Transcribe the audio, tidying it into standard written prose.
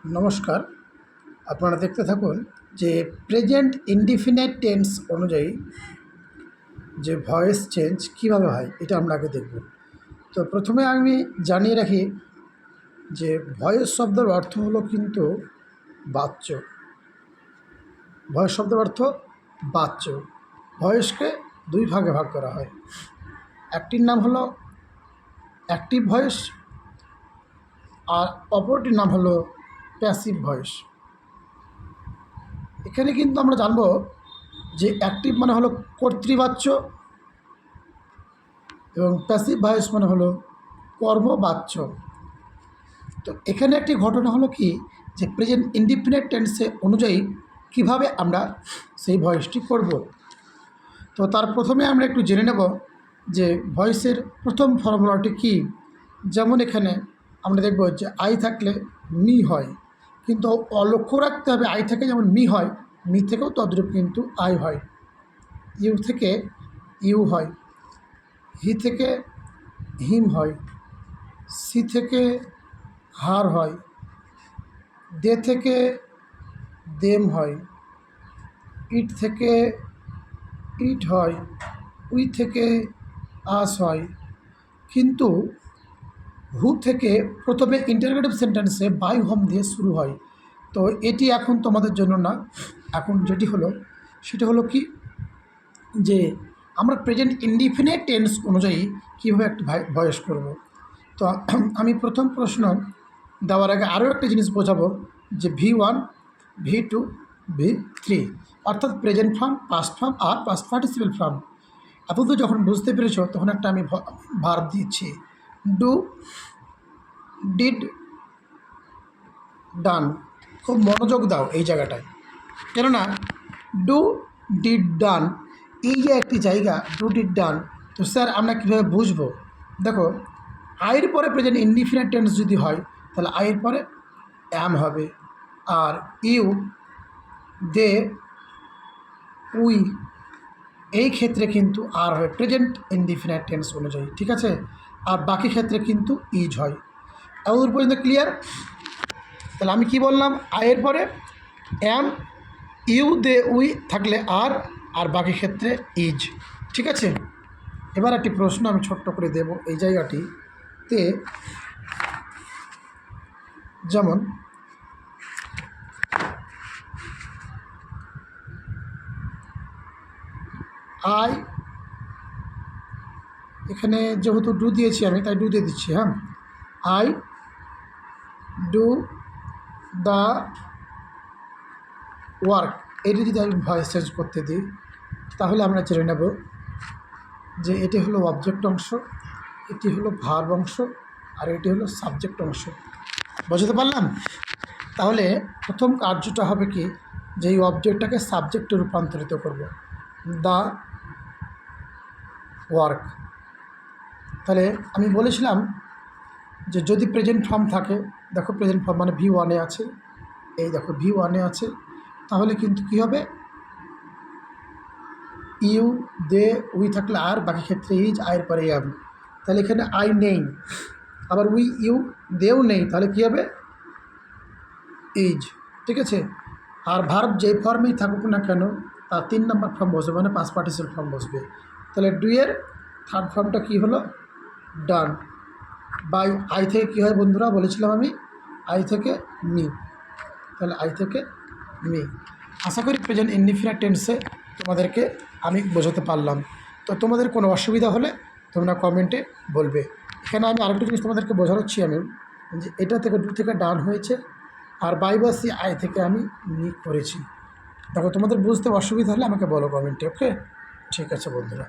নমস্কার, আপনারা দেখতে থাকুন যে প্রেজেন্ট ইনডিফিনিট টেন্স অনুযায়ী যে ভয়েস চেঞ্জ কীভাবে হয় এটা আমরা আগে দেখব। তো প্রথমে আমি জানিয়ে রাখি যে ভয়েস শব্দের অর্থ হলো কিন্তু বাচ্য। ভয়েস শব্দের অর্থ বাচ্য। ভয়েসকে দুই ভাগে ভাগ করা হয়। একটির নাম হলো অ্যাক্টিভ ভয়েস আর অপরটির নাম হলো প্যাসিভ ভয়েস। এখানে কিন্তু আমরা জানব যে অ্যাক্টিভ মানে হলো কর্তৃবাচ্য এবং প্যাসিভ ভয়েস মানে হলো কর্মবাচ্য। তো এখানে একটি ঘটনা হলো কি যে প্রেজেন্ট ইনডিফিনিট টেন্সে অনুযায়ী কিভাবে আমরা সেই ভয়েসটি করব। তো তার প্রথমে আমরা একটু জেনে নেব যে ভয়েসের প্রথম ফর্মুলাটি কী। যেমন এখানে আমরা দেখব যে আই থাকলে মি হয়, কিন্তু লক্ষ্য রাখতে হবে আই থেকে যেমন মি হয়, মি থেকেও তদ্রূপ কিন্তু আই হয়। ইউ থেকে ইউ হয়, হি থেকে হিম হয়, সি থেকে হার হয়, দে থেকে দেম হয়, ইট থেকে ইট হয়, উই থেকে আস হয়। কিন্তু হু থেকে প্রথমে ইন্টারোগেটিভ সেন্টেন্সে বাই হোম দিয়ে শুরু হয়। তো এটি এখন তোমাদের জন্য না, এখন যেটি হলো সেটা হলো কি যে আমরা প্রেজেন্ট ইনডিফিনিট টেন্স অনুযায়ী কীভাবে একটা ভয়েস করব। তো আমি প্রথম প্রশ্ন দেওয়ার আগে আরও একটা জিনিস বোঝাবো যে V1, V2, V3 অর্থাৎ প্রেজেন্ট ফর্ম, পাস্ট ফর্ম আর পাস্ট পার্টিসিপেল ফর্ম। আপাতত যখন বুঝতে পেরেছ তখন একটা আমি ভার্ব দিচ্ছি, ডু, ডিড, ডান। খুব মনোযোগ দাও এই জায়গাটায়, কেননা ডু, ডিড, ডান এই যে একটি জায়গা, ডু, ডিড, ডান। তো স্যার আমরা কীভাবে বুঝবো? দেখো, আয়ের পরে প্রেজেন্ট ইনডিফিনিট টেন্স যদি হয় তাহলে আয়ের পরে অ্যাম হবে, আর ইউ, দে, উই এই ক্ষেত্রে কিন্তু আর হয় প্রেজেন্ট ইনডিফিনিট টেন্স অনুযায়ী, ঠিক আছে। আর বাকি ক্ষেত্রে কিন্তু ইজ হয়। এত পর্যন্ত ক্লিয়ার? তাহলে আমি কি বললাম, আয়ের পরে অ্যাম, ইউ, দে, উই থাকলে আর বাকি ক্ষেত্রে ইজ, ঠিক আছে। এবার একটি প্রশ্ন আমি ছোট্ট করে দেব এই জায়গাটিতে। যেমন আই, এখানে যেহেতু ডু দিয়েছি আমি তাই ডু দিয়ে দিচ্ছি। হ্যাঁ, আই ডু দ্য ওয়ার্ক। এটি যদি আমি ভয়েস চেঞ্জ করতে দিই তাহলে আমরা জেনে নেব যে এটি হলো অবজেক্ট অংশ, এটি হলো ভার্ব অংশ, আর এটি হলো সাবজেক্ট অংশ। বুঝতে পারলাম? তাহলে প্রথম কার্যটা হবে কি যে এই অবজেক্টটাকে সাবজেক্টে রূপান্তরিত করব, দ্য ওয়ার্ক। তাহলে আমি বলেছিলাম যে যদি প্রেজেন্ট ফর্ম থাকে, দেখো প্রেজেন্ট ফর্ম মানে V1-এ আছে, এই দেখো V1-এ আছে, তাহলে কিন্তু কী হবে, ইউ, দে, উই থাকলে আর বাকি ক্ষেত্রে ইজ, আয়ের পরে অ্যাম। তাহলে এখানে আই নেই, আবার উই, ইউ, দেও নেই, তাহলে কী হবে, ইজ, ঠিক আছে। আর ভার্ব যেই ফর্মেই থাকুক না কেন তার 3 নম্বর ফর্ম বসবে, মানে পাস্ট পার্টিসিপেল ফর্ম বসবে। তাহলে ডুয়ের থার্ড ফর্মটা কী হলো, ডান। বাই আই থেকে কী হয় বন্ধুরা, বলেছিলাম আমি আই থেকে মি, তাহলে আই থেকে মি। আশা করি প্রেজেন্ট ইনডিফিনিট টেন্সে তোমাদেরকে আমি বোঝাতে পারলাম। তো তোমাদের কোনো অসুবিধা হলে তোমরা কমেন্টে বলবে। এখানে আমি আরেকটা জিনিস তোমাদেরকে বোঝাচ্ছি আমি, যে এটা থেকে ডু থেকে ডান হয়েছে, আর বাই বা সি আই থেকে আমি মি করেছি। দেখো তোমাদের বুঝতে অসুবিধা হলে আমাকে বলো কমেন্টে, ওকে? ঠিক আছে বন্ধুরা।